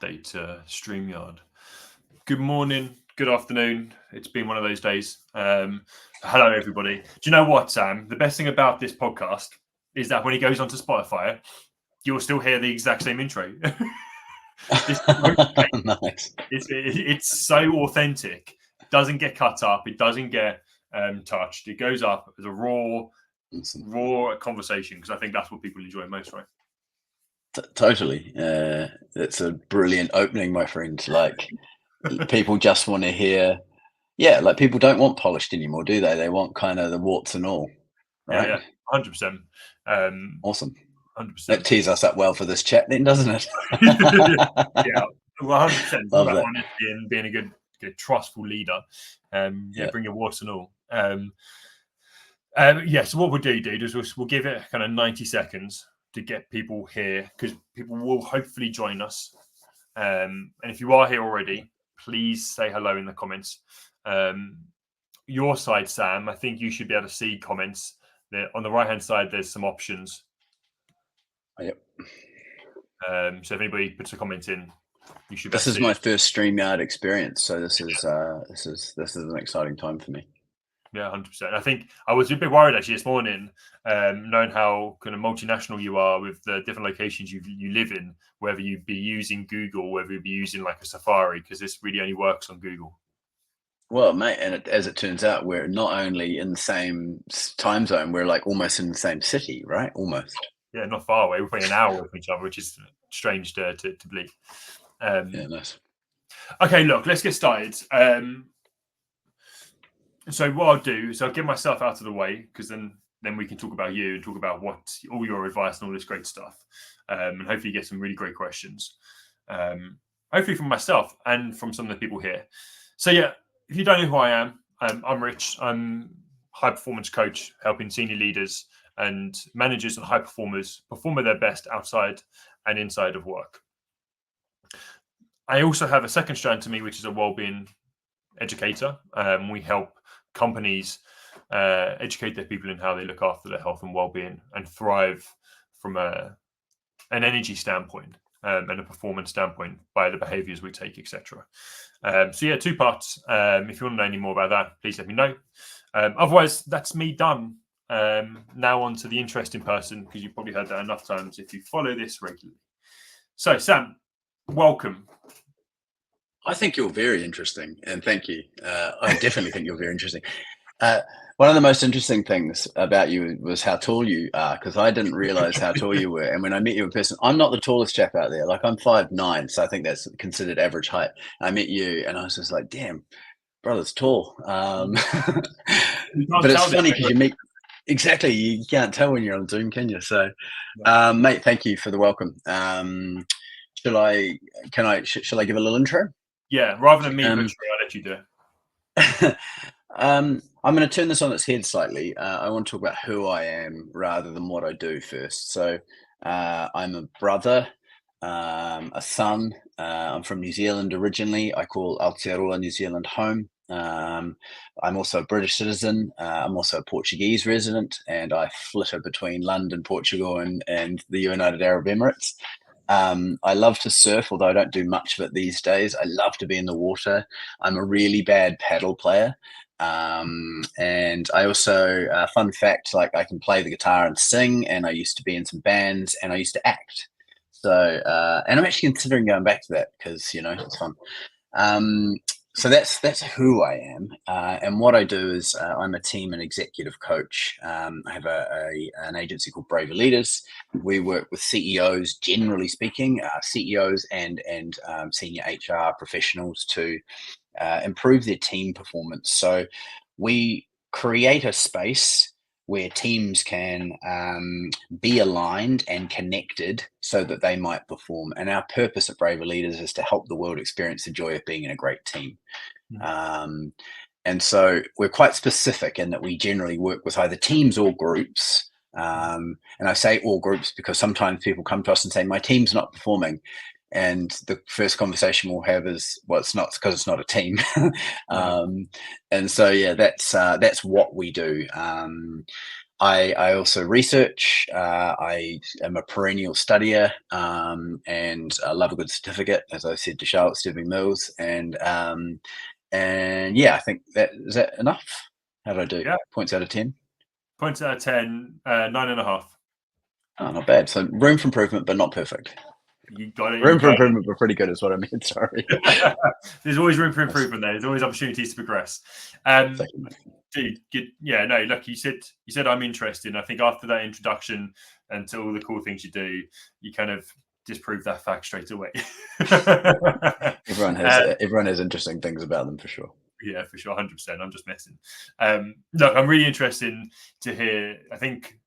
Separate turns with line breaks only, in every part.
update to StreamYard. Good morning, good afternoon. It's been one of those days. Hello, everybody. Do you know what, Sam? The best thing about this podcast is that when he goes onto Spotify, you'll still hear the exact same intro.
Nice.
It's so authentic. It doesn't get cut up. It doesn't get touched. It goes up as a raw conversation, because I think that's what people enjoy most, right?
Totally. It's a brilliant opening, my friend. Like, people just want to hear, like, people don't want polished anymore, do they? They want kind of the warts and all, right?
Yeah, 100%.
Awesome.
100%.
That tees us up well for this chat then, doesn't it?
Yeah, 100%.
Love
about
that.
honesty and being a good trustful leader. Bring your warts and all. So what we'll do, dude, is we'll give it kind of 90 seconds to get people here, because people will hopefully join us. And if you are here already, please say hello in the comments. Your side, Sam, I think you should be able to see comments. On the right-hand side, there's some options.
Yep.
So if anybody puts a comment in, you should.
This is my first StreamYard experience, so this is an exciting time for me.
Yeah, 100%. I think I was a bit worried actually this morning, knowing how kind of multinational you are with the different locations you live in, whether you'd be using Google, whether you'd be using like a Safari, because this really only works on Google.
Well, mate, and as it turns out, we're not only in the same time zone, we're like almost in the same city, right? Almost.
Yeah, not far away. We're probably an hour from each other, which is strange to believe.
Yeah, nice.
Okay, look, let's get started. So what I'll do is I'll get myself out of the way, because then we can talk about you and talk about all your advice and all this great stuff, and hopefully get some really great questions, hopefully from myself and from some of the people here. So yeah, if you don't know who I am, I'm Rich. I'm high performance coach, helping senior leaders and managers and high performers perform at their best outside and inside of work. I also have a second strand to me, which is a wellbeing educator. We help companies educate their people in how they look after their health and well-being and thrive from an energy standpoint and a performance standpoint by the behaviors we take, etc. So yeah, two parts. If you want to know any more about that, please let me know. Otherwise, that's me done. Now on to the interesting person, because you've probably heard that enough times if you follow this regularly. So Sam, welcome.
I think you're very interesting, and thank you. I definitely think you're very interesting. One of the most interesting things about you was how tall you are, because I didn't realize how tall you were. And when I met you in person, I'm not the tallest chap out there. Like, I'm 5'9", so I think that's considered average height. I met you, and I was just like, damn, brother's tall. But it's funny because you meet. Exactly, you can't tell when you're on Zoom, can you? So, mate, thank you for the welcome. Shall I give a little intro?
Yeah, rather than me, I'll let you do it.
I'm going to turn this on its head slightly. I want to talk about who I am rather than what I do first. So I'm a brother, a son. I'm from New Zealand originally. I call Aotearoa New Zealand home. I'm also a British citizen. I'm also a Portuguese resident, and I flitter between London, Portugal, and the United Arab Emirates. I love to surf, although I don't do much of it these days. I love to be in the water. I'm a really bad paddle player. And I also, fun fact, like, I can play the guitar and sing, and I used to be in some bands, and I used to act. So, and I'm actually considering going back to that because, it's fun. So that's who I am, and what I do is I'm a team and executive coach. I have an agency called Braver Leaders. We work with CEOs, generally speaking, CEOs and senior HR professionals to improve their team performance. So we create a space where teams can be aligned and connected so that they might perform. And our purpose at Braver Leaders is to help the world experience the joy of being in a great team. And so we're quite specific in that we generally work with either teams or groups. And I say all groups because sometimes people come to us and say, my team's not performing. And the first conversation we'll have is, well, it's not, because it's not a team. And so, yeah, that's what we do. I also research. I am a perennial studier, and I love a good certificate, as I said to Charlotte Stebbing Mills. And yeah, I think is that enough. How did I do?
Yeah.
Points out of 10.
Points out of 10, 9.5.
Oh, not bad. So room for improvement, but not perfect.
You got it.
Room for improvement, but pretty good is what I meant. Sorry.
There's always room for improvement there. There's always opportunities to progress. Dude, good. Yeah, no, look, you said I'm interested. I think after that introduction and to all the cool things you do, you kind of disprove that fact straight away.
Everyone has interesting things about them for sure.
Yeah, for sure, 100%. I'm just messing. Look, I'm really interested to hear. I think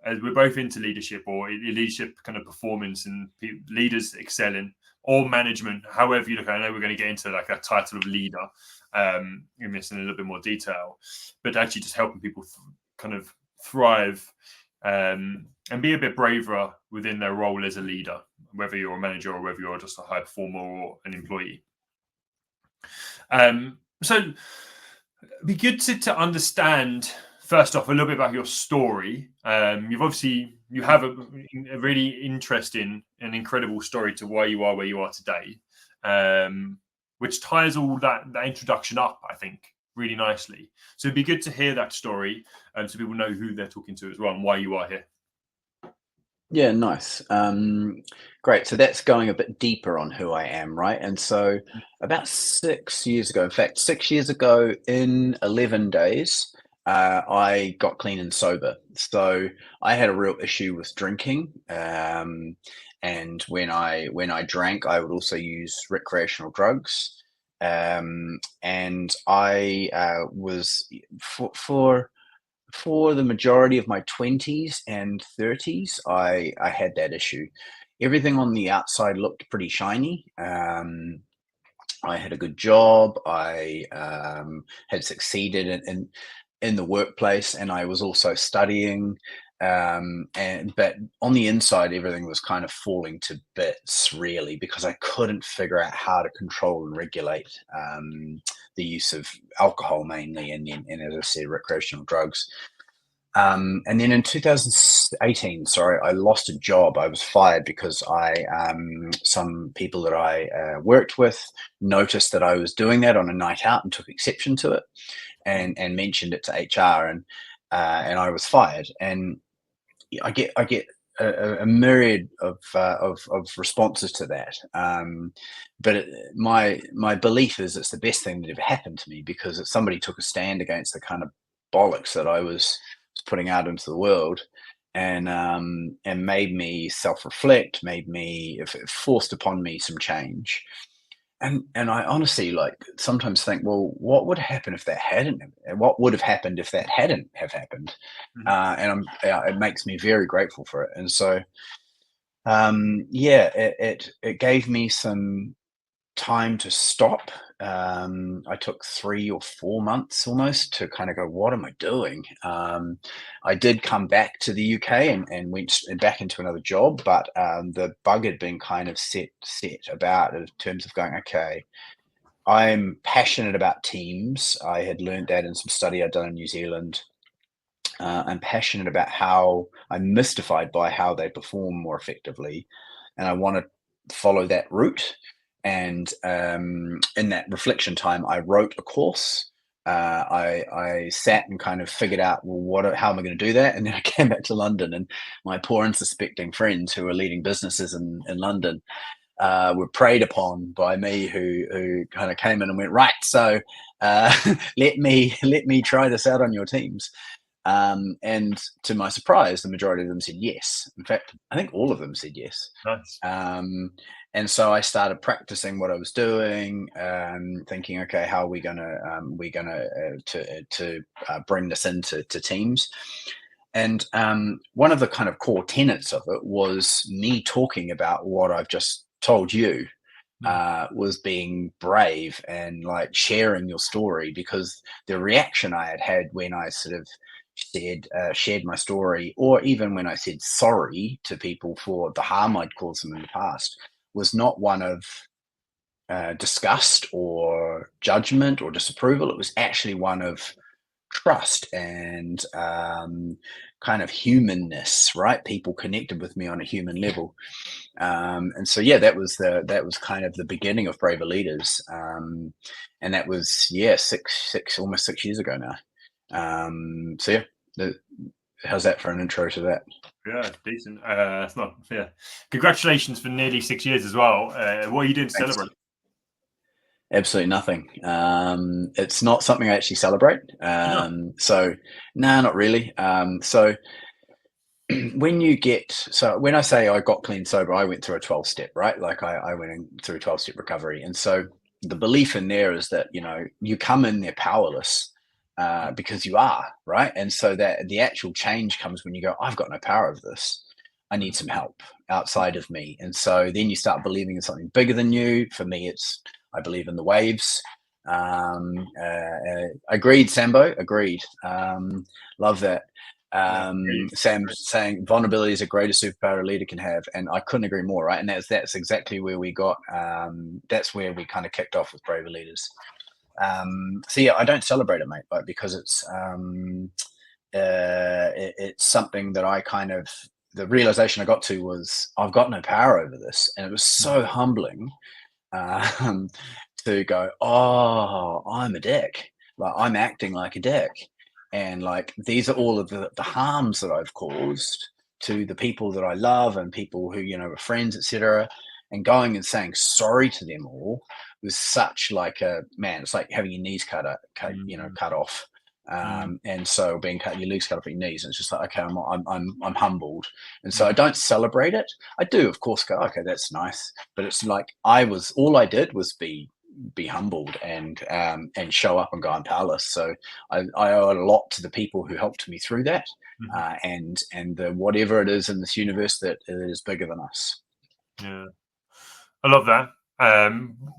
as we're both into leadership or leadership kind of performance and leaders excelling or management, however you look. I know we're going to get into like a title of leader in this in a little bit more detail, but actually just helping people kind of thrive and be a bit braver within their role as a leader, whether you're a manager or whether you're just a high performer or an employee. So it'd be good to understand first off a little bit about your story. You have a really interesting and incredible story to why you are where you are today, which ties all that introduction up, I think, really nicely. So it'd be good to hear that story, so people know who they're talking to as well and why you are here.
Yeah, nice. Great. So that's going a bit deeper on who I am, right? And so about 6 years ago, in fact, 6 years ago in 11 days, I got clean and sober. So I had a real issue with drinking. And when I drank, I would also use recreational drugs. And I was for the majority of my 20s and 30s, I had that issue. Everything on the outside looked pretty shiny. I had a good job. I had succeeded in the workplace, and I was also studying. But on the inside, everything was kind of falling to bits, really, because I couldn't figure out how to control and regulate the use of alcohol mainly, and as I said, recreational drugs. And then in 2018, sorry, I lost a job. I was fired because some people that I worked with noticed that I was doing that on a night out and took exception to it, and mentioned it to HR, and I was fired. And I get a myriad of responses to that. But my belief is it's the best thing that ever happened to me, because somebody took a stand against the kind of bollocks that I was putting out into the world, and made me self-reflect, forced upon me some change. And I honestly, like, sometimes think, well, what would happen if that hadn't? What would have happened if that hadn't have happened? And it makes me very grateful for it. And so, yeah, it gave me some time to stop. I took 3 or 4 months almost to kind of go, what am I doing? I did come back to the UK and went back into another job, but the bug had been kind of set about in terms of going, okay, I'm passionate about teams. I had learned that in some study I'd done in New Zealand. I'm passionate about I'm mystified by how they perform more effectively, and I want to follow that route. And in that reflection time, I wrote a course. I sat and kind of figured out, well, how am I going to do that? And then I came back to London, and my poor unsuspecting friends who are leading businesses in London were preyed upon by me, who kind of came in and went, right, so let me try this out on your teams. And to my surprise, the majority of them said yes. In fact, I think all of them said yes.
Nice.
And so I started practicing what I was doing, thinking, okay, how are we gonna bring this into teams? And one of the kind of core tenets of it was me talking about what I've just told you, was being brave and like sharing your story, because the reaction I had when I sort of shared my story, or even when I said sorry to people for the harm I'd caused them in the past, was not one of disgust or judgment or disapproval. It was actually one of trust and kind of humanness, right? People connected with me on a human level. And so, yeah, that was kind of the beginning of Braver Leaders. And that was, yeah, almost 6 years ago now. So yeah, how's that for an intro to that?
Yeah, decent. It's not. Yeah, congratulations for nearly 6 years as well. What are you doing to
Thanks.
celebrate?
Absolutely nothing. It's not something I actually celebrate.
No.
So no, not really. So when I say I got clean sober, I went through a 12-step, right? Like I went through a 12-step recovery. And so the belief in there is that, you come in there powerless because you are, right? And so that the actual change comes when you go, I've got no power over this. I need some help outside of me. And so then you start believing in something bigger than you. For me, I believe in the waves. Agreed, Sambo. Agreed. Love that. Sam saying vulnerability is the greatest superpower a leader can have, and I couldn't agree more, right? And that's exactly where we got. That's where we kind of kicked off with Braver Leaders. So yeah, I don't celebrate it, mate, but because it's something that I kind of, the realization I got to was I've got no power over this, and it was so humbling to go, oh, I'm a dick, like I'm acting like a dick, and like these are all of the harms that I've caused to the people that I love and people who are friends, etc. And going and saying sorry to them all was such like a man. It's like having your knees cut off. And so being cut, your legs cut off at your knees, and it's just like, okay, I'm humbled, and so I don't celebrate it. I do, of course, go, okay, that's nice, but it's like all I did was be humbled and show up and go, I'm powerless. So I owe a lot to the people who helped me through that, and whatever it is in this universe that is bigger than us.
Yeah, I love that.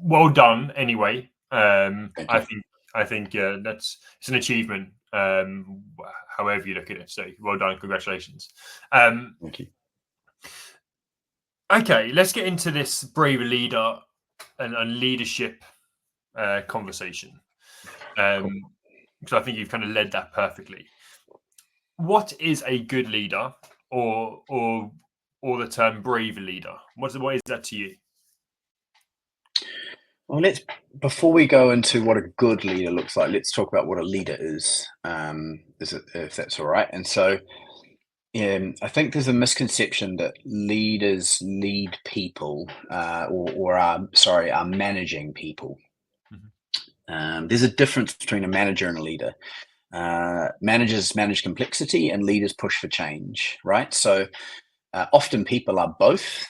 Well done. Anyway, I think it's an achievement. However you look at it, so well done. Congratulations.
Thank you.
Okay, let's get into this braver leader and leadership conversation. Because I think you've kind of led that perfectly. What is a good leader, or the term braver leader? What is that to you?
Well, before we go into what a good leader looks like, let's talk about what a leader is. If that's all right? And so, I think there's a misconception that leaders lead people, or are managing people. There's a difference between a manager and a leader. Managers manage complexity, and leaders push for change, right? So often people are both,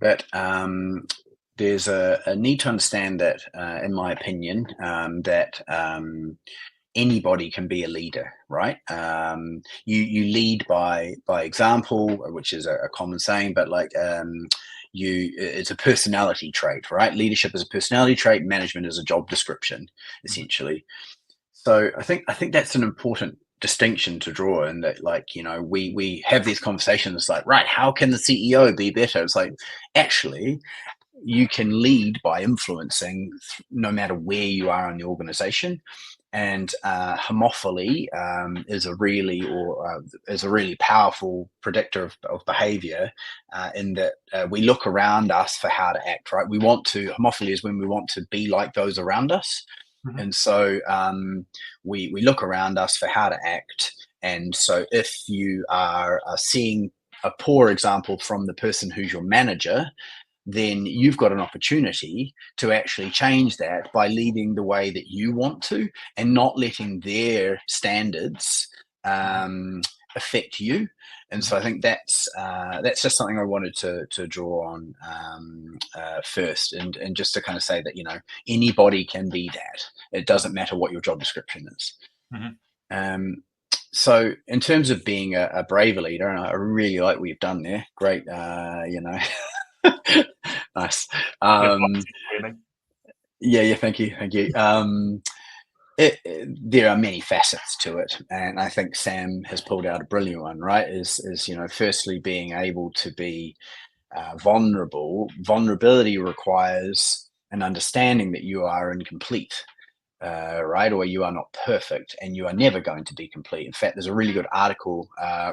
but there's a need to understand that, in my opinion, that anybody can be a leader, right? You lead by example, which is a common saying, but like it's a personality trait, right? Leadership is a personality trait. Management is a job description, essentially. So I think that's an important distinction to draw, in that, like, we have these conversations like, right, how can the CEO be better? It's like, actually, you can lead by influencing no matter where you are in the organization. And homophily is a really powerful predictor of behavior, in that we look around us for how to act, right? Homophily is when we want to be like those around us. And so we look around us for how to act. And so if you are seeing a poor example from the person who's your manager, then you've got an opportunity to actually change that by leading the way that you want to, and not letting their standards affect you. And so I think that's just something I wanted to draw on first, and just to kind of say that anybody can be that. It doesn't matter what your job description is. So in terms of being a braver leader, and I really like what you've done there. Great, nice. Yeah. Thank you. There are many facets to it, and I think Sam has pulled out a brilliant one. Right? Is firstly being able to be vulnerable. Vulnerability requires an understanding that you are incomplete. right? Or you are not perfect, and you are never going to be complete. In fact, there's a really good article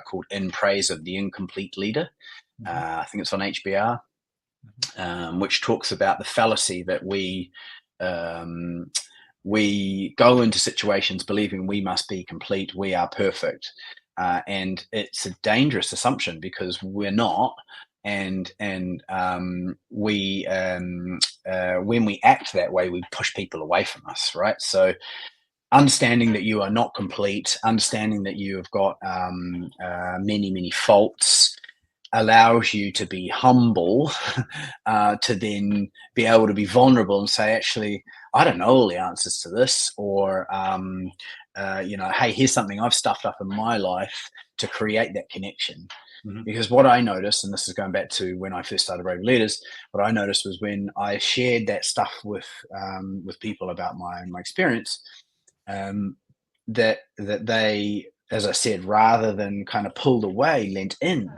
called "In Praise of the Incomplete Leader." I think it's on HBR, which talks about the fallacy that we go into situations believing we must be complete, we are perfect, and it's a dangerous assumption because we're not. And we when we act that way, we push people away from us, right? So understanding that you are not complete, understanding that you have got many faults, allows you to be humble, to then be able to be vulnerable and say, actually, I don't know all the answers to this, or hey, here's something I've stuffed up in my life, to create that connection. Because what I noticed, and this is going back to when I first started Brave Leaders, what I noticed was when I shared that stuff with people about my experience, that they, as I said, rather than kind of pulled away, leant in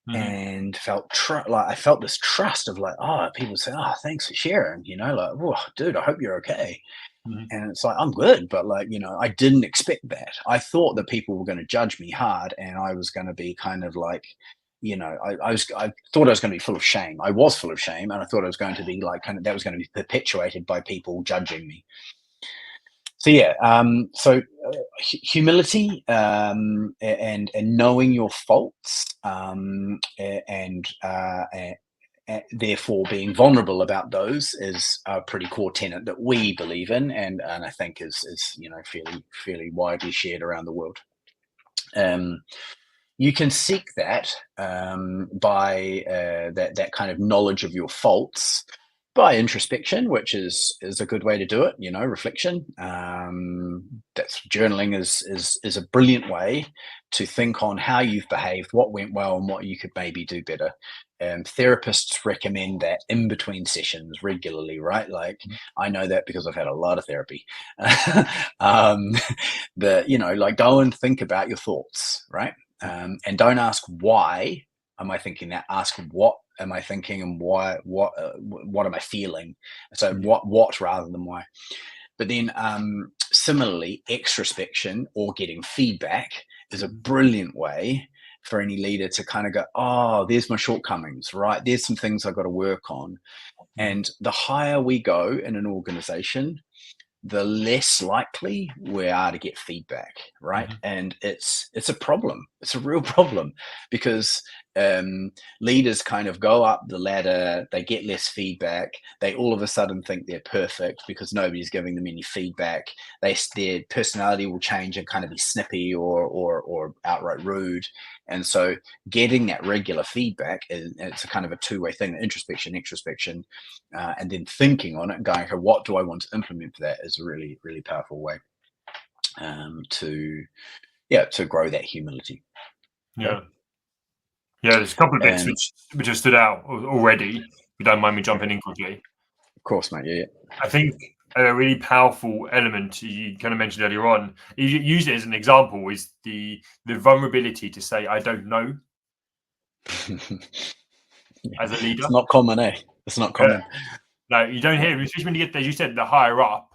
and felt like I felt this trust of like, oh, people say, oh, thanks for sharing, like, oh, dude, I hope you're okay. And it's like, I'm good, but like, I didn't expect that. I thought that people were going to judge me hard, and I was going to be kind of like, I thought I was going to be full of shame. I was full of shame, and I thought I was going to be like, kind of, that was going to be perpetuated by people judging me. So yeah, humility, and knowing your faults, and therefore being vulnerable about those is a pretty core tenet that we believe in, and I think is fairly widely shared around the world. You can seek that by that kind of knowledge of your faults by introspection, which is a good way to do it. Reflection. That's journaling is a brilliant way to think on how you've behaved, what went well, and what you could maybe do better. Therapists recommend that in between sessions regularly, right? Like, I know that because I've had a lot of therapy. Like, go and think about your thoughts, right? And don't ask why am I thinking that. Ask what am I thinking, and why? What am I feeling? So what rather than why. But then similarly, extrospection or getting feedback is a brilliant way for any leader to kind of go, oh, there's my shortcomings, right? There's some things I've got to work on. And the higher we go in an organization, the less likely we are to get feedback, right? And it's a problem. It's a real problem, because leaders kind of go up the ladder, they get less feedback, they all of a sudden think they're perfect because nobody's giving them any feedback. Their personality will change and kind of be snippy or outright rude. And so getting that regular feedback, it's a kind of a two-way thing: introspection, extrospection, and then thinking on it and going, okay, what do I want to implement for that, is a really, really powerful way to grow that humility.
Yeah, there's a couple of bits which have stood out already. If you don't mind me jumping in quickly.
Of course, mate. Yeah.
I think a really powerful element you kind of mentioned earlier on, you use it as an example, is the vulnerability to say, I don't know, as a leader.
It's not common, eh? It's not common.
No, you don't hear it, especially when you get, as you said, the higher up.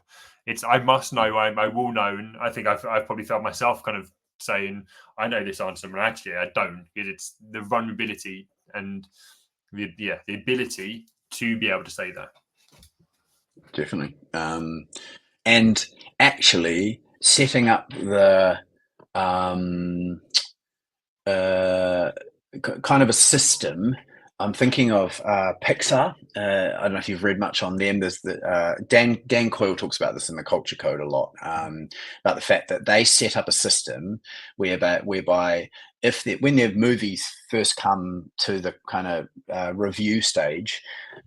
It's I must know, I will know, and I think I've probably felt myself kind of saying I know this answer, but actually I don't, because it's the vulnerability and the ability to be able to say that.
Definitely. And actually setting up the kind of a system. I'm thinking of Pixar. I don't know if you've read much on them. There's Dan Coyle talks about this in the Culture Code a lot, about the fact that they set up a system whereby when their movies first come to the kind of review stage,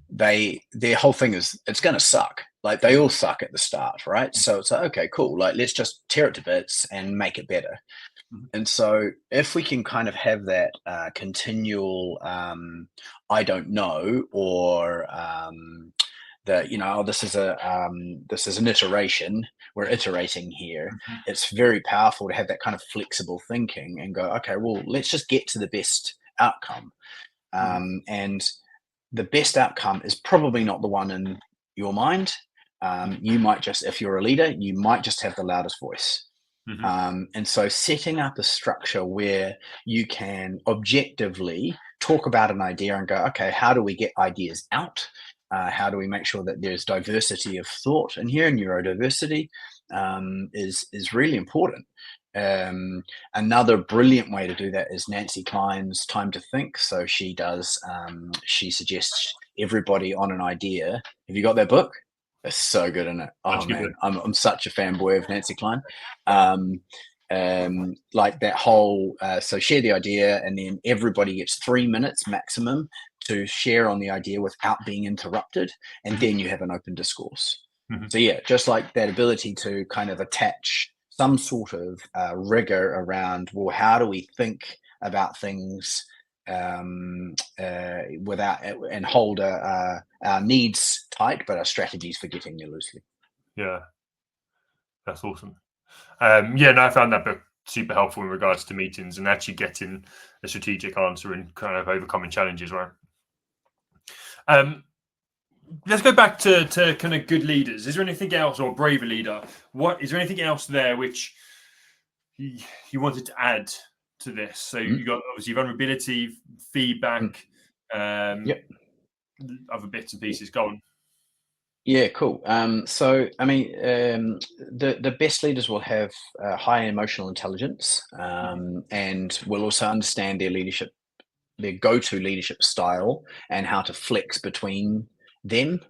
their whole thing is it's going to suck. Like, they all suck at the start, right? So it's like, okay, cool. Like, let's just tear it to bits and make it better. And so if we can kind of have that continual I don't know, or this is an iteration, we're iterating here. It's very powerful to have that kind of flexible thinking and go, okay, well, let's just get to the best outcome. And the best outcome is probably not the one in your mind. You might just, if you're a leader, you might just have the loudest voice. And so setting up a structure where you can objectively talk about an idea and go, okay, how do we get ideas out? How do we make sure that there's diversity of thought in here? Neurodiversity is really important. Another brilliant way to do that is Nancy Klein's Time to Think. So she does, she suggests everybody on an idea. Have you got that book? It's so good, isn't it? Oh man, I'm such a fanboy of Nancy Klein. Like that whole, so share the idea, and then everybody gets 3 minutes maximum to share on the idea without being interrupted, and then you have an open discourse. So yeah, just like that ability to kind of attach some sort of rigor around, well, how do we think about things without, and hold our needs tight, but our strategies for getting there loosely.
Yeah, that's awesome. Yeah, no, I found that book super helpful in regards to meetings and actually getting a strategic answer and kind of overcoming challenges, right? Let's go back to kind of good leaders. Is there anything else, or a braver leader? Is there anything else there which you wanted to add to this? So you got obviously vulnerability, feedback, other bits and pieces. Go on.
Yeah, cool. So, I mean, the best leaders will have high emotional intelligence, and will also understand their go-to leadership style, and how to flex between them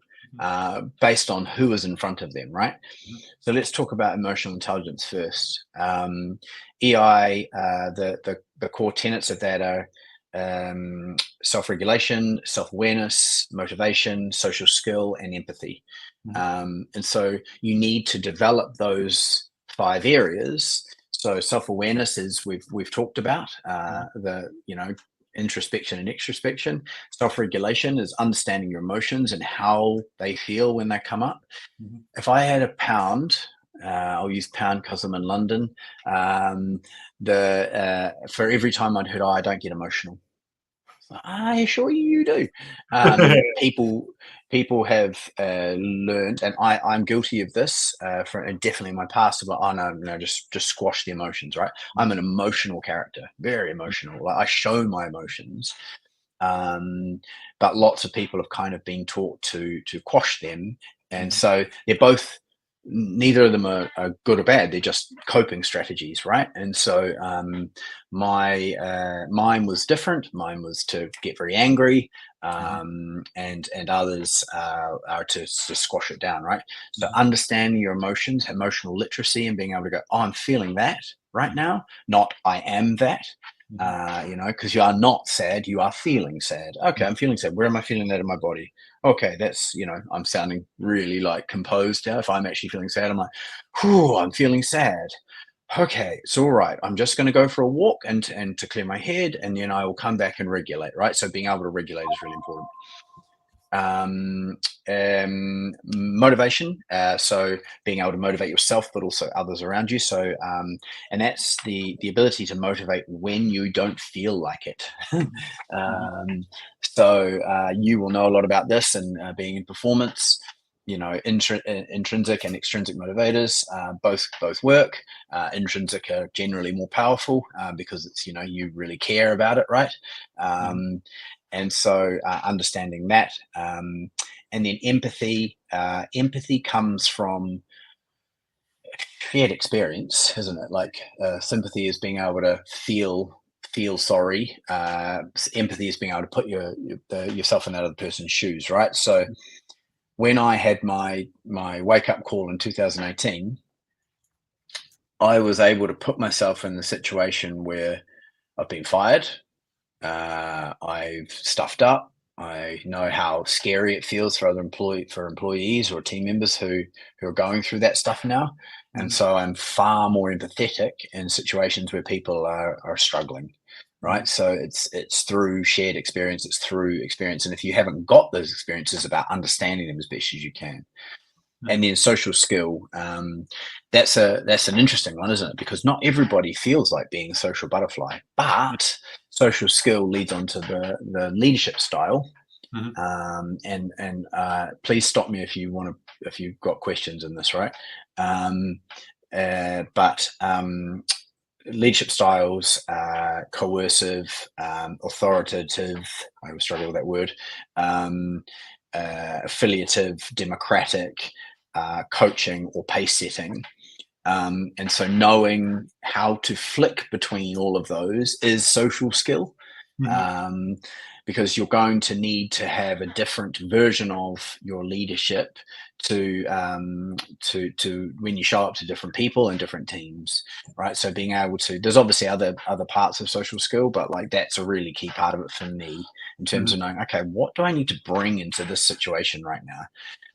based on who is in front of them, right? So let's talk about emotional intelligence first. EI, the core tenets of that are self-regulation, self-awareness, motivation, social skill, and empathy. And so you need to develop those 5 areas. So self-awareness is we've talked about introspection and extrospection. Self-regulation is understanding your emotions and how they feel when they come up. If I had a pound, I'll use pound because I'm in London. For every time I'd heard, "Oh, I don't get emotional," I assure you do. People have learned, and I'm guilty of this, and definitely in my past. But no, just squash the emotions, right? I'm an emotional character, very emotional. Like, I show my emotions, but lots of people have kind of been taught to quash them, and so they're both. Neither of them are good or bad. They're just coping strategies, right? And so mine was different. Mine was to get very angry, and others are to squash it down, right? So understanding your emotions, emotional literacy, and being able to go, "Oh, I'm feeling that right now," not "I am that." Because you are not sad, you are feeling sad. Okay, I'm feeling sad. Where am I feeling that in my body? Okay, that's, I'm sounding really like composed now. If I'm actually feeling sad, I'm like, whew, I'm feeling sad. Okay, it's all right. I'm just going to go for a walk and to clear my head, and then I will come back and regulate, right? So being able to regulate is really important. Motivation, so being able to motivate yourself but also others around you. So and that's the ability to motivate when you don't feel like it. So you will know a lot about this, and being in performance, intrinsic and extrinsic motivators both work. Intrinsic are generally more powerful because it's you really care about it, right? And so understanding that, and then empathy. Empathy comes from shared experience, isn't it? Like sympathy is being able to feel sorry. Empathy is being able to put yourself in that other person's shoes, right? So when I had my wake up call in 2018, I was able to put myself in the situation where I've been fired. I've stuffed up. I know how scary it feels for employees or team members who are going through that stuff now. And so I'm far more empathetic in situations where people are struggling, right? So it's through shared experience, it's through experience. And if you haven't got those experiences, about understanding them as best as you can. And then social skill, that's an interesting one, isn't it? Because not everybody feels like being a social butterfly, but social skill leads on to the leadership style. And please stop me if you've got questions in this, right? But leadership styles, coercive, authoritative, I always struggle with that word, affiliative, democratic, coaching, or pace setting. And so knowing how to flick between all of those is social skill. Because you're going to need to have a different version of your leadership to when you show up to different people and different teams, right? So being able to, there's obviously other parts of social skill, but like that's a really key part of it for me in terms of knowing, okay, what do I need to bring into this situation right now?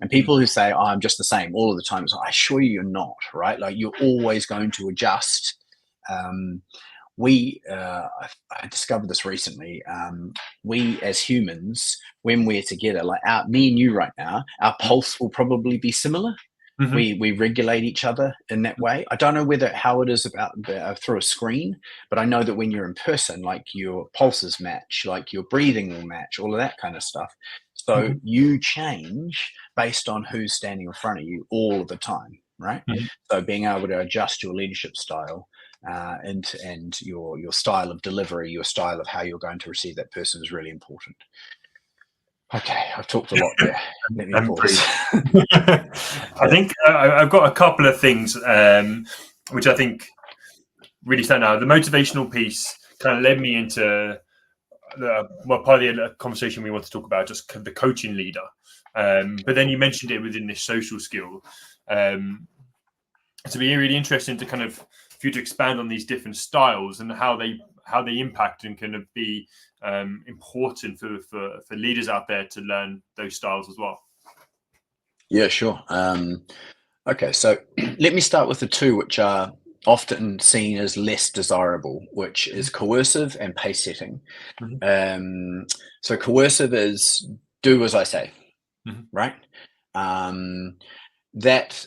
And people who say, oh, I'm just the same all of the time, it's like, I assure you you're not, right? Like you're always going to adjust. I discovered this recently. We as humans, when we're together, like me and you right now, our pulse will probably be similar. We regulate each other in that way. I don't know how it is about through a screen, but I know that when you're in person, like your pulses match, like your breathing will match, all of that kind of stuff. So you change based on who's standing in front of you all of the time, right? So being able to adjust your leadership style and your style of delivery, your style of how you're going to receive that person is really important. Okay, I've talked a lot there. Let me pause.
I think I've got a couple of things which I think really stand out. The motivational piece kind of led me into part of the conversation we want to talk about, just the coaching leader. But then you mentioned it within this social skill. To be really interesting to kind of for you to expand on these different styles and how they impact and kind of be important for leaders out there to learn those styles as well.
Yeah, sure. Okay, so let me start with the two which are often seen as less desirable, which is coercive and pace setting. So coercive is do as I say, right? That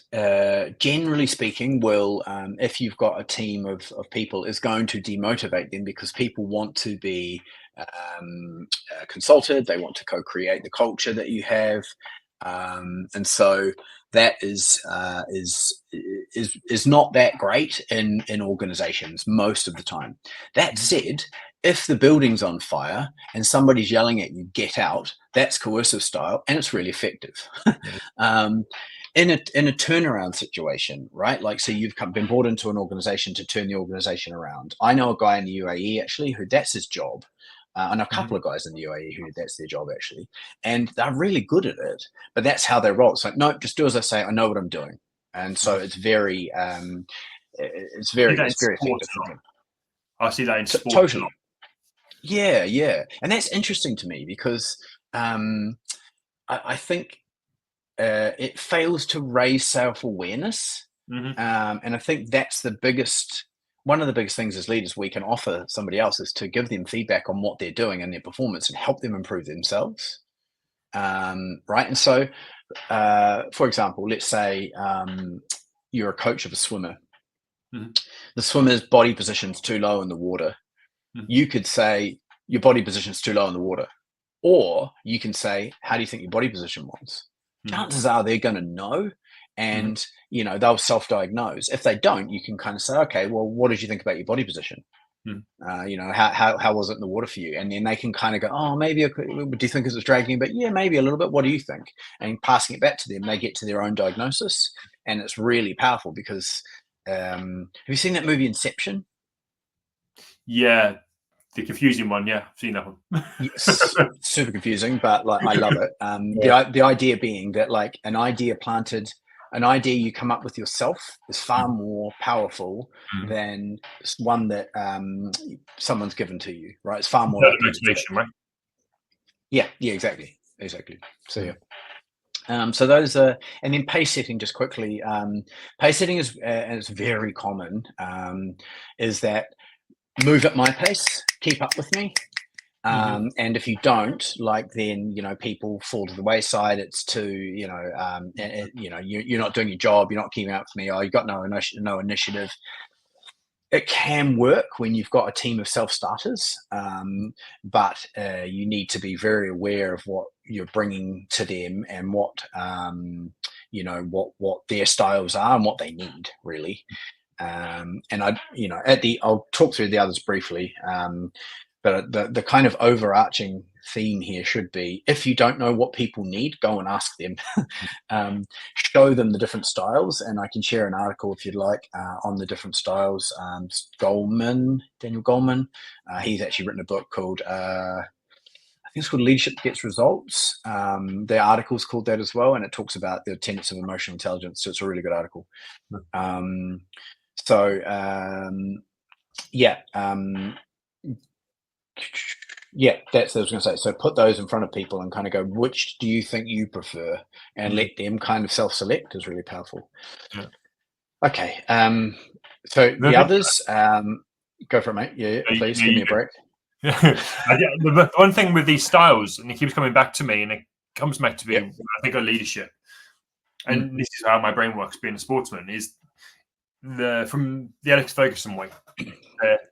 generally speaking will, if you've got a team of people, is going to demotivate them because people want to be consulted, they want to co-create the culture that you have, and so that is not that great in organizations most of the time. That said, if the building's on fire and somebody's yelling at you, get out, that's coercive style and it's really effective. In a turnaround situation, right? Like, so you've been brought into an organization to turn the organization around. I know a guy in the UAE actually who that's his job. I know a couple of guys in the UAE who that's their job actually, and they're really good at it. But that's how they roll. It's like, no, just do as I say. I know what I'm doing, and so it's very effective for them.
I see that in sport.
Totally. Yeah, and that's interesting to me because I think it fails to raise self-awareness, and I think that's one of the biggest things as leaders we can offer somebody else is to give them feedback on what they're doing and their performance and help them improve themselves, right? And so for example, let's say you're a coach of a swimmer. The swimmer's body position's too low in the water. You could say your body position's too low in the water, or you can say, how do you think your body position was? Chances are they're going to know, and they'll self-diagnose. If they don't, you can kind of say, okay, well, what did you think about your body position? How was it in the water for you? And then they can kind of go, oh, maybe do you think it was dragging? But yeah, maybe a little bit. What do you think? And passing it back to them, they get to their own diagnosis, and it's really powerful because have you seen that movie Inception?
Yeah. The confusing one, yeah, I've seen that one.
Yes, super confusing, but like I love it. The idea being that like an idea you come up with yourself is far more powerful than one that someone's given to you, right? It's far more
motivation, right?
Yeah, exactly. So yeah. So those are, and then pace setting, just quickly. Pace setting is very common. Is that move at my pace, keep up with me, and if you don't, like, then people fall to the wayside. It's too you're not doing your job, you're not keeping up with me, or you've got no initiative. it can work when you've got a team of self-starters, but you need to be very aware of what you're bringing to them and what what their styles are and what they need really. And I'll talk through the others briefly. But the kind of overarching theme here should be, if you don't know what people need, go and ask them. Show them the different styles, and I can share an article if you'd like on the different styles. Daniel Goleman, he's actually written a book called I think it's called Leadership Gets Results. The article's called that as well, and it talks about the tenets of emotional intelligence. So it's a really good article. That's what I was going to say. So put those in front of people and kind of go, which do you think you prefer? And let them kind of self-select is really powerful.
Yeah.
Okay. So the others, go for it, mate. Yeah, please give me a break.
The one thing with these styles, and it keeps coming back to me, and it comes back to me, I think, of leadership. And this is how my brain works being a sportsman, is from the Alex Ferguson way.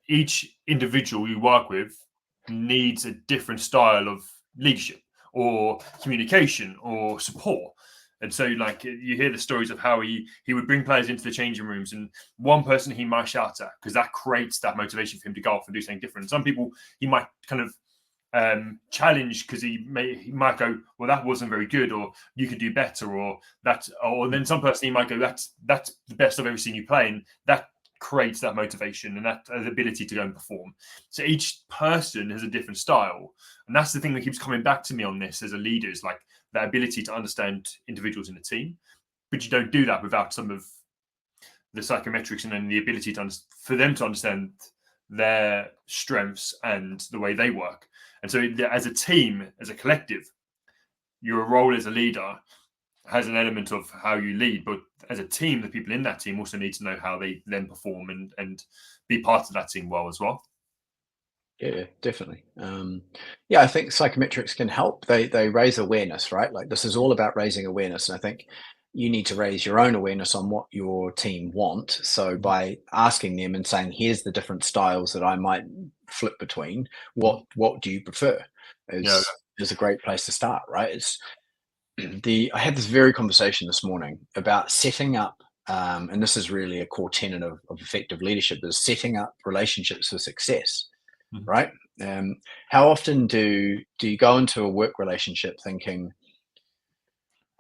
Each individual you work with needs a different style of leadership or communication or support. And so, like, you hear the stories of how he would bring players into the changing rooms, and one person he might shout at because that creates that motivation for him to go off and do something different. Some people he might kind of challenge because he might go, well, that wasn't very good, or you could do better, or then some person he might go, that's the best I've ever seen you play, and that creates that motivation and that ability to go and perform. So each person has a different style, and that's the thing that keeps coming back to me on this as a leader, is like that ability to understand individuals in a team. But you don't do that without some of the psychometrics and then the ability for them to understand their strengths and the way they work. And so as a team, as a collective, your role as a leader has an element of how you lead, but as a team, the people in that team also need to know how they then perform and be part of that team well as well.
Yeah, definitely. I think psychometrics can help. They raise awareness, right? Like, this is all about raising awareness. And I think you need to raise your own awareness on what your team want. So by asking them and saying, here's the different styles that I might flip between, what do you prefer? Is a great place to start, right? I had this very conversation this morning about setting up, and this is really a core tenet of effective leadership, is setting up relationships for success, right? How often do you go into a work relationship thinking,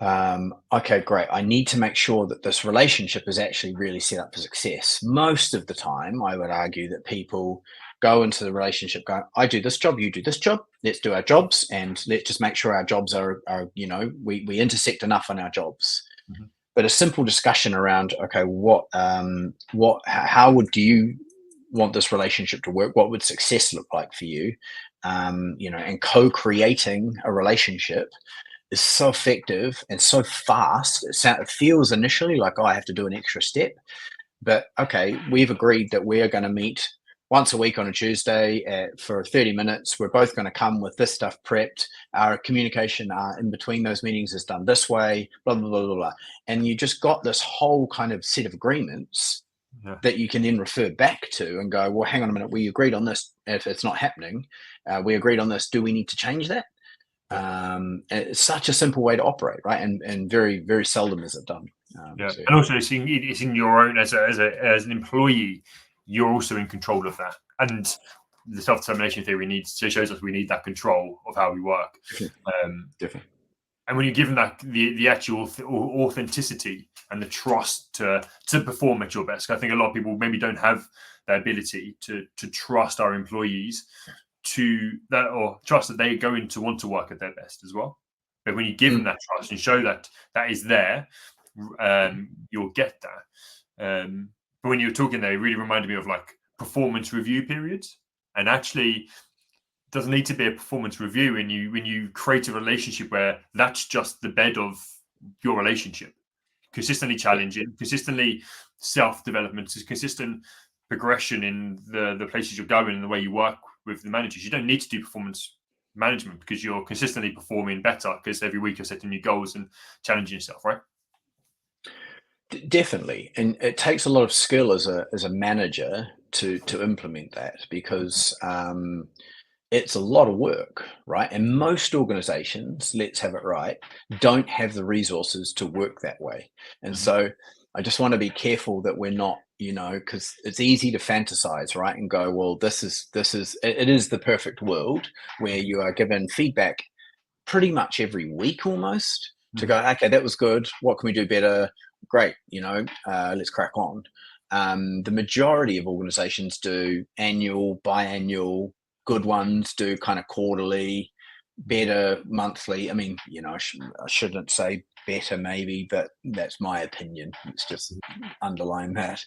okay, great, I need to make sure that this relationship is actually really set up for success? Most of the time, I would argue that people go into the relationship going, I do this job, you do this job, let's do our jobs, and let's just make sure our jobs are we intersect enough on our jobs. But a simple discussion around, okay, how do you want this relationship to work? What would success look like for you? And co-creating a relationship is so effective and so fast. It feels initially like, oh, I have to do an extra step, but okay, we've agreed that we are going to meet once a week on a Tuesday for 30 minutes. We're both going to come with this stuff prepped. Our communication in between those meetings is done this way, blah, blah, blah, blah, blah. And you just got this whole kind of set of agreements that you can then refer back to and go, well, hang on a minute, we agreed on this. If it's not happening, we agreed on this. Do we need to change that? It's such a simple way to operate, right? And very, very seldom is it done.
And also it's in your own, as an employee, you're also in control of that. And the self-determination theory shows us we need that control of how we work.
Different.
And when you're given that the actual authenticity and the trust to perform at your best, I think a lot of people maybe don't have the ability to trust our employees or trust that they are going to want to work at their best as well. But when you give them that trust and show that is there, you'll get that. But when you were talking there, it really reminded me of like performance review periods. And actually, it doesn't need to be a performance review when you create a relationship where that's just the bed of your relationship. Consistently challenging, consistently self-development, consistent progression in the places you're going and the way you work with the managers. You don't need to do performance management because you're consistently performing better because every week you're setting new goals and challenging yourself, right?
Definitely. And it takes a lot of skill as a manager to implement that, because it's a lot of work, right? And most organizations, let's have it right, don't have the resources to work that way. And so I just want to be careful that we're not, because it's easy to fantasize, right? And go, well, it is the perfect world where you are given feedback pretty much every week almost to go, okay, that was good. What can we do better? Great. Let's crack on. The majority of organizations do annual, biannual. Good ones do kind of quarterly, better monthly. I mean, I shouldn't say better maybe, but that's my opinion. It's just underline that,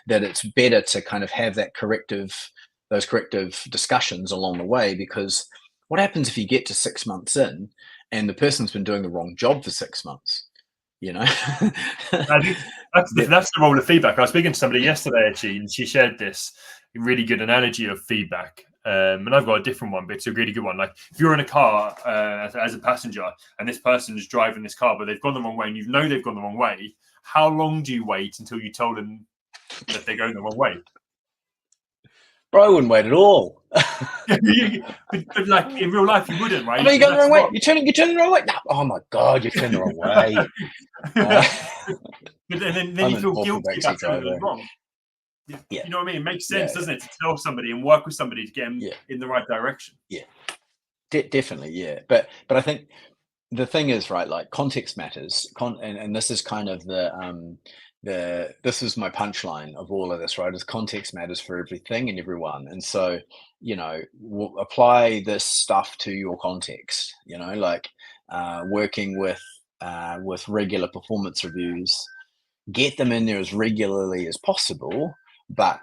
that it's better to kind of have those corrective discussions along the way, because what happens if you get to 6 months in and the person's been doing the wrong job for 6 months?
I think that's the role of feedback. I was speaking to somebody yesterday, actually, and she shared this really good analogy of feedback. And I've got a different one, but it's a really good one. Like, if you're in a car as a passenger and this person is driving this car, but they've gone the wrong way, and you know they've gone the wrong way, how long do you wait until you tell them that they're going the wrong way?
Bro, I wouldn't wait at all.
but like in real life, you wouldn't, right?
I mean, you're going the wrong way. You're turning the wrong way. No. Oh my God, you're turning the wrong way.
But then you feel guilty about telling them wrong.
Yeah.
You know what I mean? It makes sense, doesn't it, to tell somebody and work with somebody to get them in the right direction.
Yeah, definitely. Yeah, but I think the thing is, right, like, context matters. And this is kind of this is my punchline of all of this, right? Is context matters for everything and everyone. And so, we'll apply this stuff to your context. Like working with regular performance reviews, get them in there as regularly as possible, but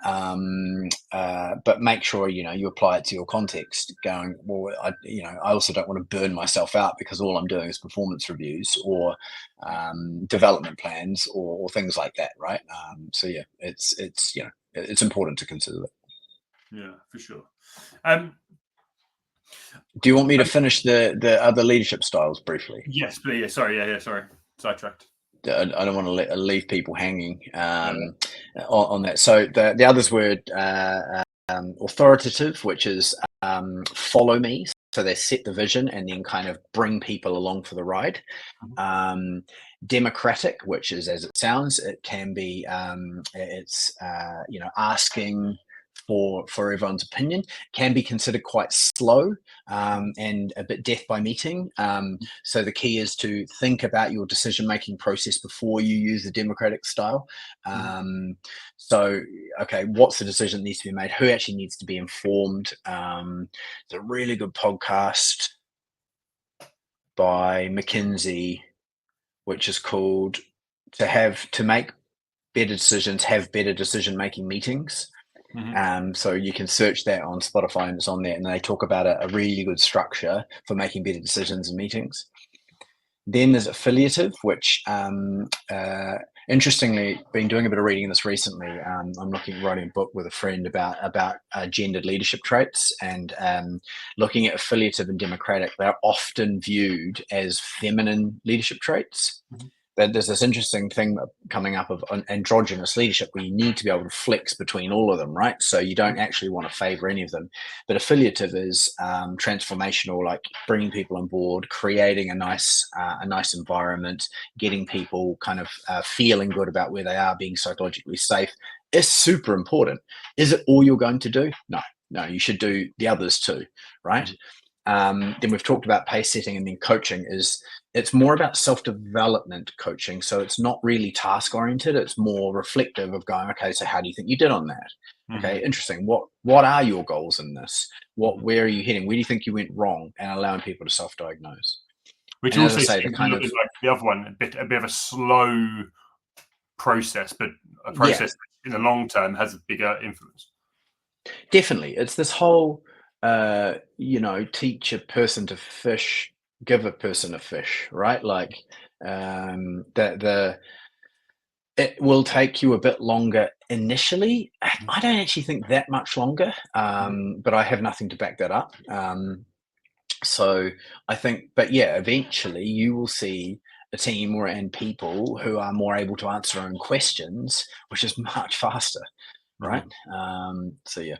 make sure you apply it to your context. Going, well, I also don't want to burn myself out because all I'm doing is performance reviews or development plans or things like that, right? So yeah, it's important to consider that.
Yeah, for sure.
Do you want me to finish the other leadership styles briefly?
Yes, please. Yeah, sorry. Sorry, sidetracked.
I don't want to leave people hanging on that. So the others were authoritative, which is follow me. So they set the vision and then kind of bring people along for the ride. Democratic, which is, as it sounds, it can be asking for everyone's opinion, can be considered quite slow and a bit death by meeting. So the key is to think about your decision-making process before you use the democratic style. So, okay, what's the decision that needs to be made? Who actually needs to be informed? It's a really good podcast by McKinsey, which is called To Make Better Decisions, Have Better Decision-Making Meetings. So you can search that on Spotify and it's on there, and they talk about a really good structure for making better decisions and meetings. Then there's affiliative, which interestingly, been doing a bit of reading in this recently. I'm writing a book with a friend about gendered leadership traits, and looking at affiliative and democratic. They're often viewed as feminine leadership traits. There's this interesting thing coming up of androgynous leadership, where you need to be able to flex between all of them, right? So you don't actually want to favor any of them. But affiliative is transformational, like bringing people on board, creating a nice environment, getting people kind of feeling good about where they are, being psychologically safe is super important. Is it all you're going to do? No, you should do the others too, right? Then we've talked about pace setting, and then coaching it's more about self-development coaching. So it's not really task oriented. It's more reflective of going, okay, so how do you think you did on that? Okay, interesting. What are your goals in this? Where are you heading? Where do you think you went wrong? And allowing people to self-diagnose.
Which
and
also seems a little bit like the other one, a bit of a slow process, but a process in the long term has a bigger influence.
Definitely. It's this whole teach a person to fish, give a person a fish, right? Like it will take you a bit longer initially. I don't actually think that much longer, but I have nothing to back that up. So I think, but yeah, eventually you will see a team and people who are more able to answer their own questions, which is much faster. right? So yeah.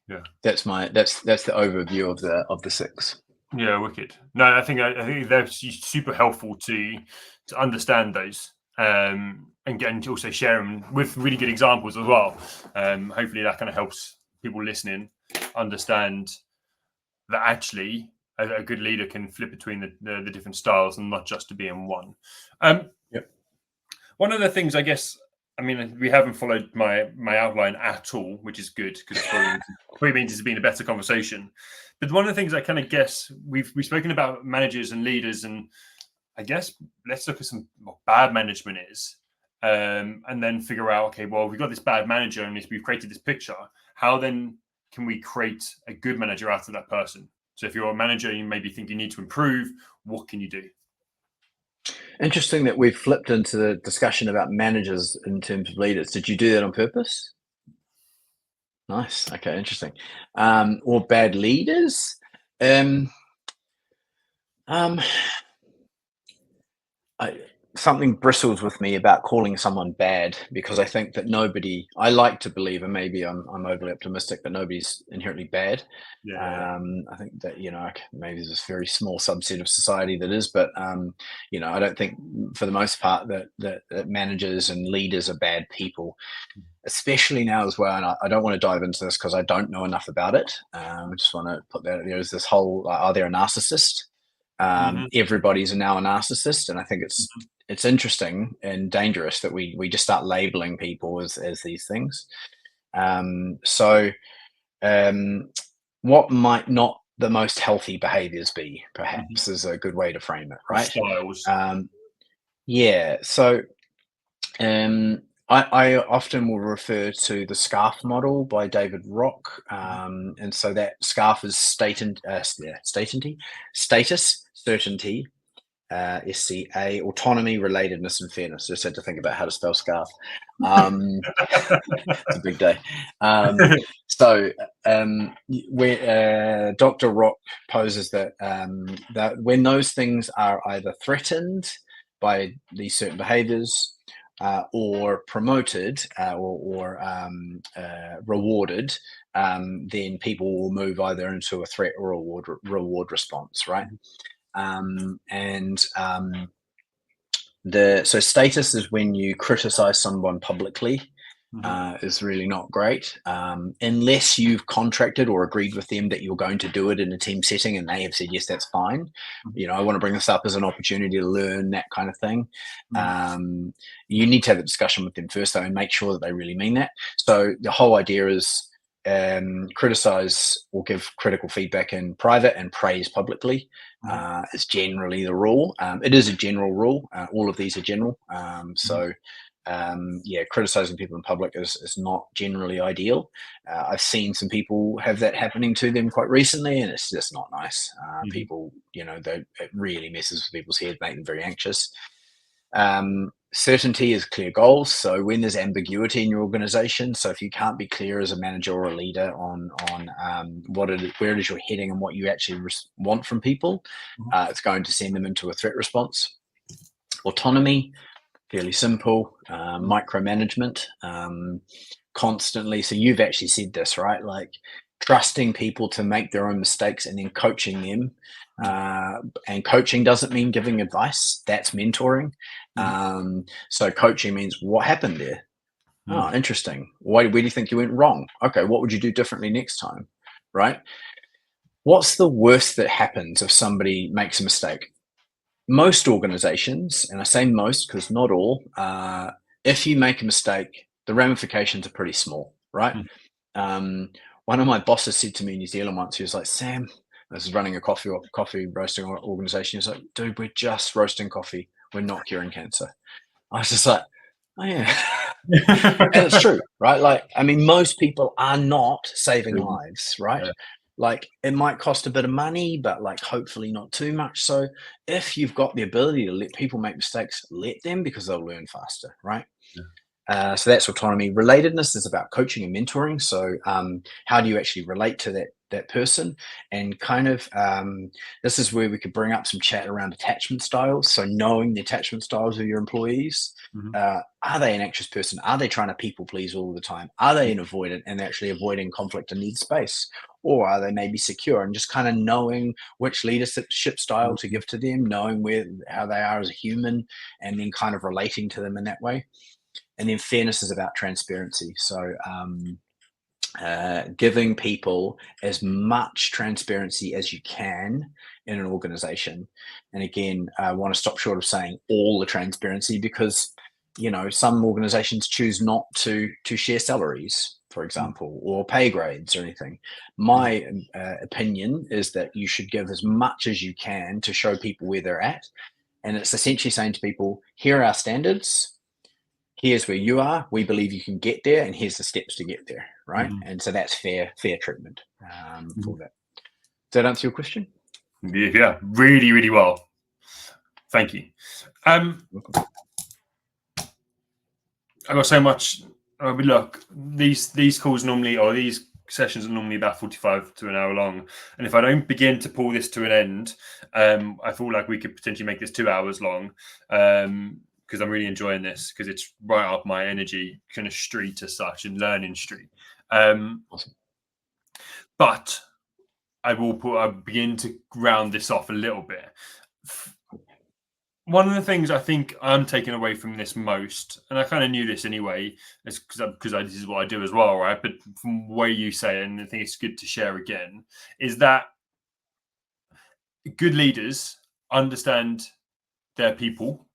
Yeah.
That's the overview of the 6.
Yeah, wicked. No, I think they're super helpful to understand those, and to also share them with really good examples as well. Hopefully, that kind of helps people listening understand that actually a good leader can flip between the different styles and not just to be in one.
Yep.
One of the things, I guess, I mean, we haven't followed my outline at all, which is good because probably means it's been a better conversation. But one of the things I kind of guess we've spoken about managers and leaders, and I guess let's look at what bad management is, and then figure out, okay, well, we've got this bad manager and we've created this picture. How then can we create a good manager out of that person? So if you're a manager, you maybe think you need to improve. What can you do?
Interesting that we've flipped into the discussion about managers in terms of leaders. Did you do that on purpose? Nice. Okay, interesting. Or bad leaders? Something bristles with me about calling someone bad, because I think that I like to believe, and maybe I'm overly optimistic, that nobody's inherently bad.
Yeah.
I think that, maybe there's this very small subset of society that is, but I don't think for the most part that managers and leaders are bad people, especially now as well. And I don't want to dive into this because I don't know enough about it. I just want to put that, there's this whole, are there a narcissist? Everybody's now a narcissist, and I think it's interesting and dangerous that we just start labeling people as these things. What might not the most healthy behaviors be, perhaps, is a good way to frame it, right?
Styles.
Yeah. So I often will refer to the SCARF model by David Rock. And so that SCARF is status, certainty, SCA, autonomy, relatedness, and fairness. Just had to think about how to spell SCARF. It's a big day. Where Dr. Rock poses that when those things are either threatened by these certain behaviors, or promoted, or rewarded, then people will move either into a threat or a reward response, right? So status is when you criticize someone publicly. Is really not great, unless you've contracted or agreed with them that you're going to do it in a team setting and they have said yes, that's fine. I want to bring this up as an opportunity to learn that kind of thing. You need to have a discussion with them first, though, and make sure that they really mean that. So the whole idea is criticize or give critical feedback in private and praise publicly is generally the rule. It is a general rule. All of these are general. Criticizing people in public is not generally ideal. I've seen some people have that happening to them quite recently, and it's just not nice. People, it really messes with people's head, make them very anxious. Certainty is clear goals. So when there's ambiguity in your organization, so if you can't be clear as a manager or a leader on where it is you're heading and what you actually want from people, it's going to send them into a threat response. Autonomy, fairly simple. Micromanagement, constantly. So you've actually said this, right? Like trusting people to make their own mistakes and then coaching them. And coaching doesn't mean giving advice. That's mentoring. So coaching means, what happened there? Oh, interesting. Where do you think you went wrong? Okay, what would you do differently next time? Right? What's the worst that happens if somebody makes a mistake? Most organizations, and I say most because not all, if you make a mistake, the ramifications are pretty small, right? One of my bosses said to me in New Zealand once, he was like, Sam, this is running a coffee roasting organization. He was like, dude, we're just roasting coffee. We're not curing cancer. I was just like, oh yeah. And it's true, right? Like, I mean, most people are not saving lives, right? Yeah. Like, it might cost a bit of money, but like hopefully not too much. So if you've got the ability to let people make mistakes, let them, because they'll learn faster, right? So that's autonomy. Relatedness is about coaching and mentoring. So how do you actually relate to person, and kind of this is where we could bring up some chat around attachment styles. So knowing the attachment styles of your employees. Are they an anxious person? Are they trying to people please all the time? Are they an avoidant and actually avoiding conflict and need space? Or are they maybe secure, and just kind of knowing which leadership style to give to them, knowing how they are as a human, and then kind of relating to them in that way. And then fairness is about transparency. So giving people as much transparency as you can in an organization. And again, I want to stop short of saying all the transparency, because some organizations choose not to share salaries, for example, or pay grades or anything. My opinion is that you should give as much as you can to show people where they're at. And it's essentially saying to people, here are our standards. Here's where you are. We believe you can get there, and here's the steps to get there, right? And so that's fair treatment for that. Does that answer your question?
Yeah, really, really well. Thank you. I got so much. Look, these calls normally, or these sessions are normally about 45 to an hour long, and if I don't begin to pull this to an end, I feel like we could potentially make this 2 hours long. Because I'm really enjoying this, because it's right up my energy kind of street as such, and learning street.
Awesome.
But I'll begin to round this off a little bit. One of the things I think I'm taking away from this most, and I kind of knew this anyway, is because this is what I do as well, right? But from the way you say it, and I think it's good to share again, is that good leaders understand their people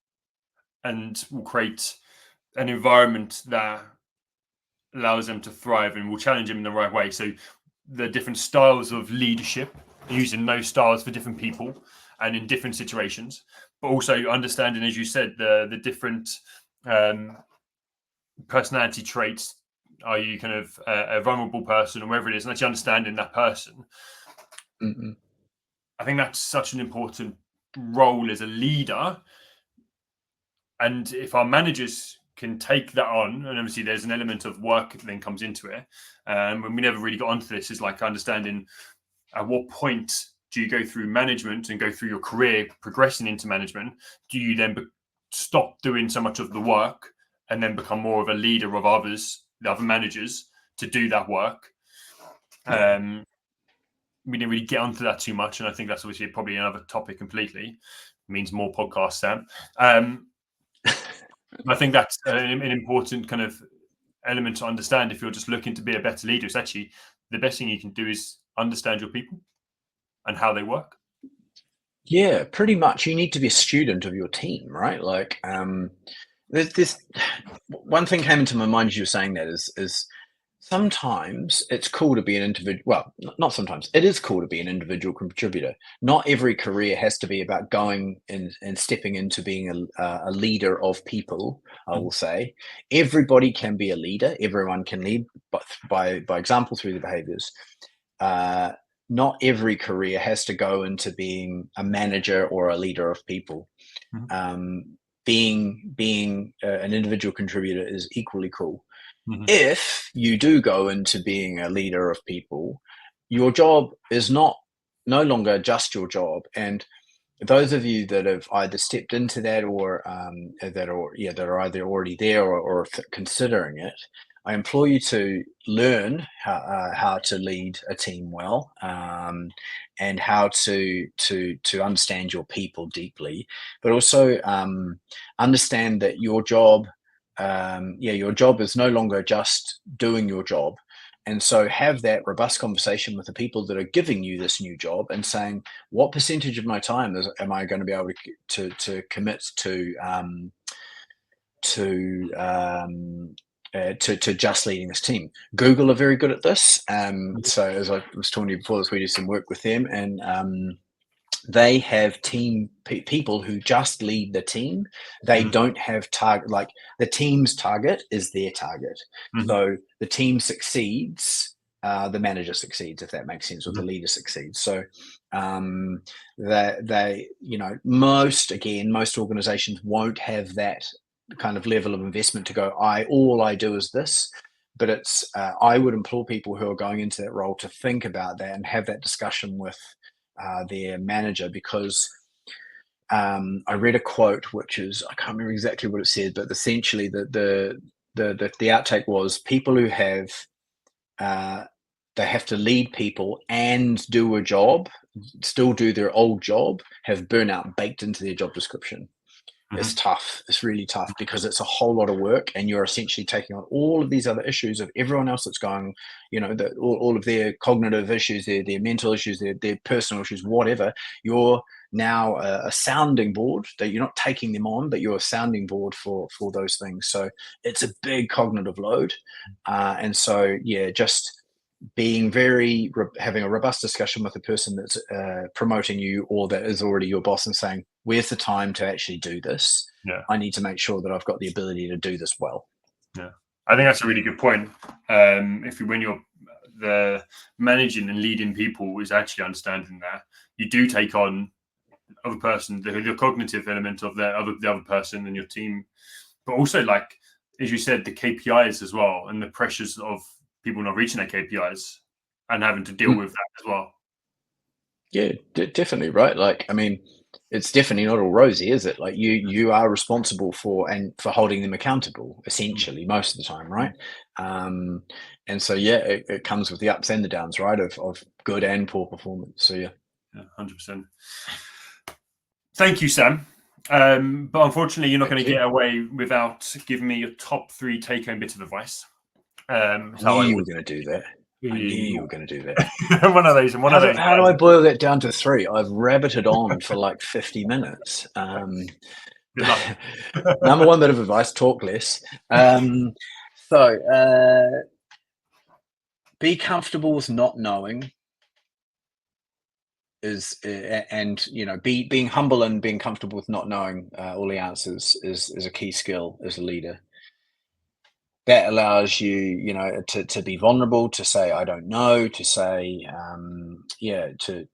and will create an environment that allows them to thrive and will challenge them in the right way. So the different styles of leadership, using those styles for different people and in different situations, but also understanding, as you said, the different personality traits. Are you kind of a vulnerable person, or whatever it is, and actually understanding that person. I think that's such an important role as a leader. And if our managers can take that on, and obviously there's an element of work that then comes into it, and we never really got onto this, is like understanding at what point do you go through management and go through your career progressing into management? Do you then stop doing so much of the work and then become more of a leader of others, the other managers, to do that work? We didn't really get onto that too much, and I think that's obviously probably another topic completely. It means more podcasts, Sam. I think that's an important kind of element to understand if you're just looking to be a better leader. It's actually the best thing you can do is understand your people and how they work.
Yeah, pretty much. You need to be a student of your team, right? Like, there's this one thing came into my mind as you were saying that is sometimes it's cool to be an individual. Well, not sometimes. It is cool to be an individual contributor. Not every career has to be about going and stepping into being a leader of people, I will say. Everybody can be a leader. Everyone can lead by example through the behaviors. Not every career has to go into being a manager or a leader of people. Being an individual contributor is equally cool. If you do go into being a leader of people, your job is no longer just your job. And those of you that have either stepped into that or that are either already there or considering it, I implore you to learn how to lead a team well, and how to understand your people deeply, but also understand that your job is no longer just doing your job. And so have that robust conversation with the people that are giving you this new job and saying, what percentage of my time am I going to be able to commit to just leading this team. Google are very good at this. So as I was talking to you before this, we did some work with them, and they have team people who just lead the team. They don't have target, like the team's target is their target. So the team succeeds, the manager succeeds, if that makes sense, or the leader succeeds. So most organizations won't have that kind of level of investment to go, all I do is this. but it's I would implore people who are going into that role to think about that and have that discussion with their manager, because I read a quote, which is, I can't remember exactly what it said, but essentially the outtake was, people who have they have to lead people and do a job, still do their old job, have burnout baked into their job description. It's tough. It's really tough, because it's a whole lot of work, and you're essentially taking on all of these other issues of everyone else that's going, all of their cognitive issues, their mental issues, their personal issues, whatever. You're now a sounding board, that you're not taking them on, but you're a sounding board for those things. So it's a big cognitive load. And so, yeah, just being having a robust discussion with the person that's promoting you, or that is already your boss, and saying, where's the time to actually do this? I need to make sure that I've got the ability to do this well.
I think that's a really good point. When you're the managing and leading people, is actually understanding that you do take on the other person, the cognitive element of the other person in your team, but also, like, as you said, the KPIs as well, and the pressures of people not reaching their KPIs and having to deal with that as well.
Yeah, definitely, right? Like, I mean, it's definitely not all rosy, is it? Like, you are responsible for holding them accountable, essentially, most of the time, right? And so, yeah, it comes with the ups and the downs, right, of good and poor performance. So, yeah.
100%. Thank you, Sam. But unfortunately, you're not going to get away without giving me your top 3 take-home bits of advice.
I knew you were going to do that. I knew you were going to do that.
One of those.
How do I boil that down to 3? I've rabbited on for like 50 minutes.
Good luck.
Number 1 bit of advice: talk less. Be comfortable with not knowing. Being humble and being comfortable with not knowing all the answers is a key skill as a leader. That allows you, to be vulnerable, to say, I don't know, to say, to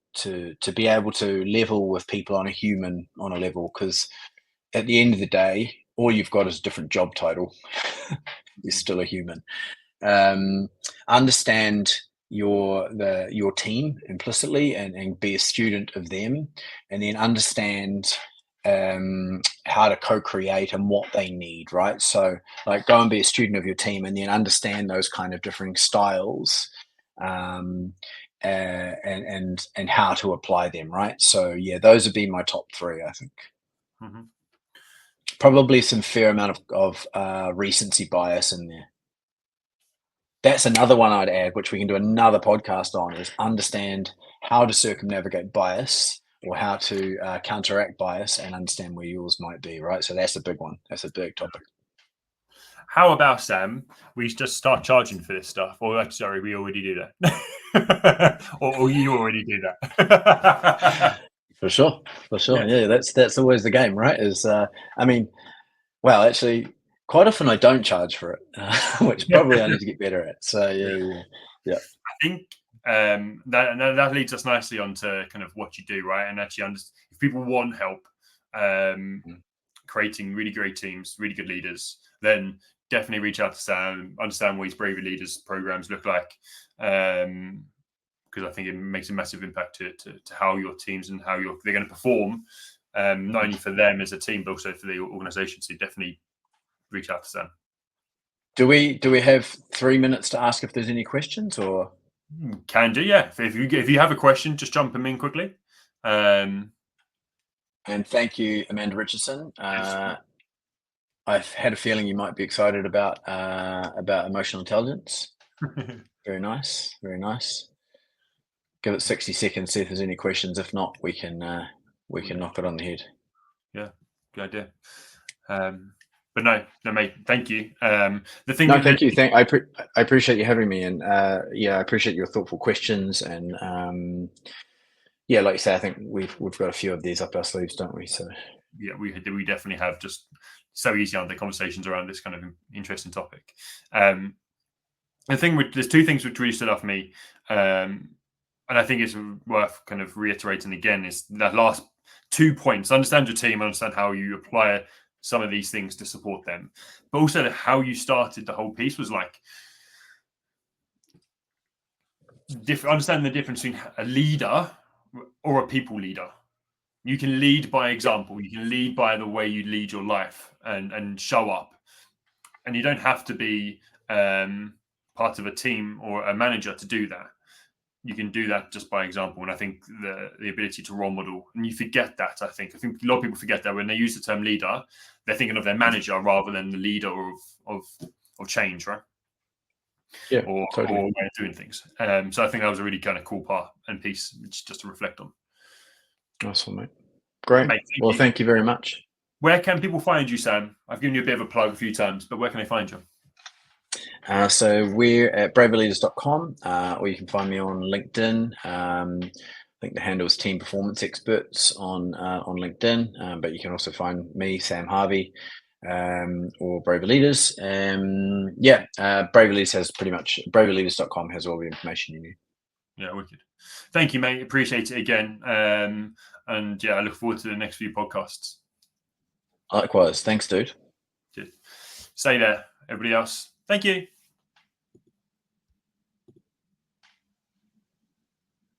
be able to level with people on a level, because at the end of the day, all you've got is a different job title. You're still a human. Understand your team implicitly, and be a student of them, and then understand how to co-create and what they need, right? So, like, go and be a student of your team, and then understand those kind of differing styles, and how to apply them, right? So, yeah, those would be my top 3, I think. Probably some fair amount of recency bias in there. That's another one I'd add, which we can do another podcast on, is understand how to circumnavigate bias, or how to counteract bias, and understand where yours might be, right? So that's a big one. That's a big topic.
How about, Sam, we just start charging for this stuff? Or, sorry, we already do that. or you already do that.
For sure. Yeah, that's always the game, right? Actually, quite often I don't charge for it, which probably I need to get better at. So, yeah.
I think that leads us nicely onto kind of what you do, right? And actually, if people want help creating really great teams, really good leaders, then definitely reach out to Sam, understand what his Braver Leaders programs look like, because I think it makes a massive impact to how your teams and how they're going to perform, not only for them as a team, but also for the organisation. So definitely reach out to Sam.
Do we have 3 minutes to ask if there's any questions, or?
Can do, yeah. If you have a question, just jump them in quickly.
And thank you, Amanda Richardson. I've had a feeling you might be excited about emotional intelligence. Very nice. Give it 60 seconds, see if there's any questions. If not, we can knock it on the head.
Yeah, good idea. But no, mate. Thank you.
Thank you. I appreciate you having me, and I appreciate your thoughtful questions. And like you say, I think we've got a few of these up our sleeves, don't we? So
yeah, we definitely have. Just so easy on the conversations around this kind of interesting topic. There's 2 things which really stood out for me, and I think it's worth kind of reiterating again, is that last 2 points: understand your team, understand how you apply some of these things to support them, but also how you started the whole piece was like, understand the difference between a leader or a people leader. You can lead by example. You can lead by the way you lead your life and show up. And you don't have to be part of a team or a manager to do that. You can do that just by example. And I think the ability to role model, and you forget that, I think a lot of people forget that when they use the term leader, they're thinking of their manager rather than the leader of change, right?
Yeah,
or
totally.
way of doing things. So I think that was a really kind of cool part and piece, just to reflect on.
Awesome, mate. Great.
Mate,
thank you very much.
Where can people find you, Sam? I've given you a bit of a plug a few times, but where can they find you?
So we're at braverleaders.com, or you can find me on LinkedIn. I think the handle is Team Performance Experts on LinkedIn, but you can also find me, Sam Harvey, or Braver Leaders. Braver Leaders has pretty much, braverleaders.com has all the information you need.
Yeah, wicked. Thank you, mate. Appreciate it again. And yeah, I look forward to the next few podcasts.
Likewise. Thanks, dude.
Cheers. Stay there, everybody else. Thank you.